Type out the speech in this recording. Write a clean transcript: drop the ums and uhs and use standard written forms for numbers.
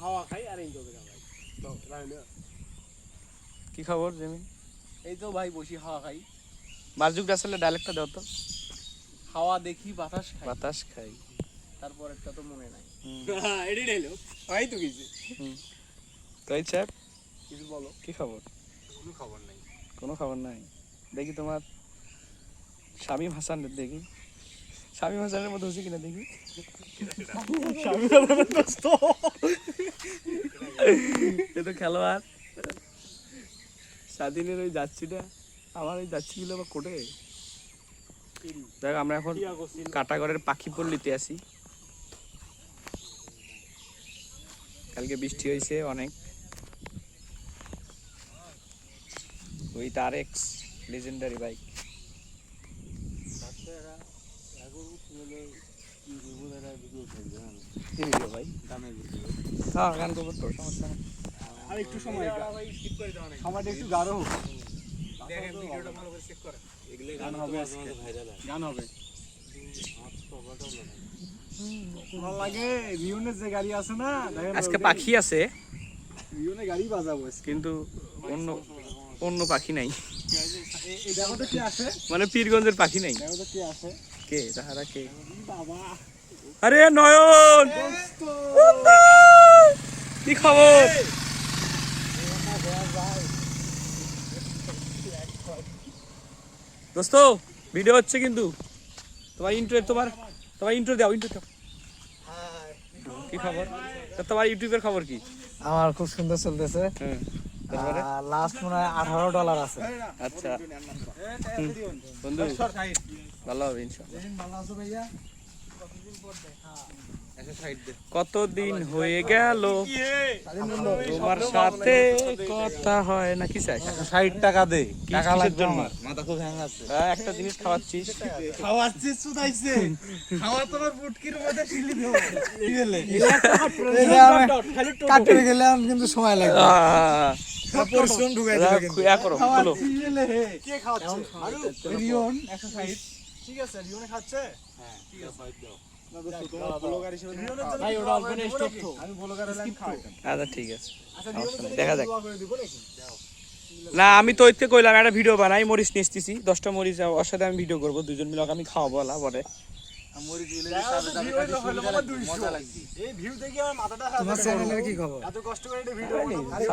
হাওয়া খাই আর এই তোকে খাই তো রাইনা কি খবর জেমিন? এই তো ভাই বসি হাওয়া খাই। মার্জুক রাসেলের ডায়লগটা দাও তো। হাওয়া দেখি বাতাস খাই, বাতাস খাই। তারপর একটা তো মনে নাই। এডি ডায়লগ ভাই তো কিছু তো এই চ্যাপ কিছু বলো। কি খবর? কোনো খবর নাই। কোনো খবর নাই। দেখি তোমার শামীম হাসানের দেখি, শামীম হাসানের মতো হচ্ছে কিনা দেখি। শামীম হাসানের দোস্ত এ তো খেলোয়াড়। স্বাধীনের ওই যাচ্ছিটা, আমার ওই যাচ্ছিগুলো আবার কোটে। দেখ আমরা এখন কাটাগড়ের পাখি পল্লীতে আছি। কালকে বৃষ্টি হয়েছে অনেক। With RX legendary bike. কি ভিডিও ভাই? হ্যাঁ গান করবো তো, সমস্যা নেই। আর একটু সময় সময়টা একটু গাঢ় হোক। দেখেন ভিডিওটা ভালো করে চেক করেন। এগুলো গান হবে আজকে, গান হবে। ভালো লাগে রিওনের যে গাড়ি আছে না, আজকে পাখি আছে রিওনে গাড়ি বাজাবো কিন্তু অন্য পাখি নাই, এই দেখো তো কে আসে, মানে পীরগঞ্জের পাখি নাই। দেখো তো কে আসে। কে তাহারা কে? বাবা আরে নয়ন, কি খবর? দোস্ত ভিডিও হচ্ছে কিন্তু, তোমার ইন্ট্রো দাও, ইন্ট্রো দাও। কি খবর? তোমার ইউটিউবের খবর কি? আমার খুব সুন্দর চলতেছে। লাস্ট মনে হয় $18 আছে। আচ্ছা বন্ধু, ভালো হবে ইনশাআল্লাহ। ভালো আছো ভাইয়া? কতদিন হয়ে গেল তোমার সাথে কথা হয় না। কি চাই? 60 টাকা দে। টাকা কিসের লাগবে জন্য? আমার। মাথা খুব হ্যাং আছে। একটা জিনিস খাওয়াচ্ছিস, খাওয়াচ্ছিস সুদাইছে। খাওয়া তোমার পুটকির মধ্যে শিলি দেব। কি হলে? কাটতে গেলে আমার কিন্তু সময় লাগবে। পরিশ্রম ঢুকাই দিবে কিন্তু। করো বলো। কে খাওয়াচ্ছে? রিয়ন 160। ঠিক আছে রিওনে খাচ্ছে। হ্যাঁ ঠিক আছে না দোস্ত, তোমার ব্লগার হিসেবে ভাই ওটা অল্প স্টপ তো। আমি ব্লগার হলাম, খাওয়াইতাম। আচ্ছা ঠিক আছে, আচ্ছা সমস্যা নেই, রিওনে দেখা যাক। দোয়া করে দিব নাকি? না আমি তো ওইতে কইলাম একটা ভিডিও বানাই, মরিচ নিয়ে এসতেছি 10টা মরিচ, ওর সাথে আমি ভিডিও করবো, দুজন মিলে ওকে আমি খাওয়াবো বলা পরে। এই ভিউ দেখে আমার মাথাটা তোমার চ্যানেলের কি খবর? এত কষ্ট করে একটা ভিডিও বানাবো।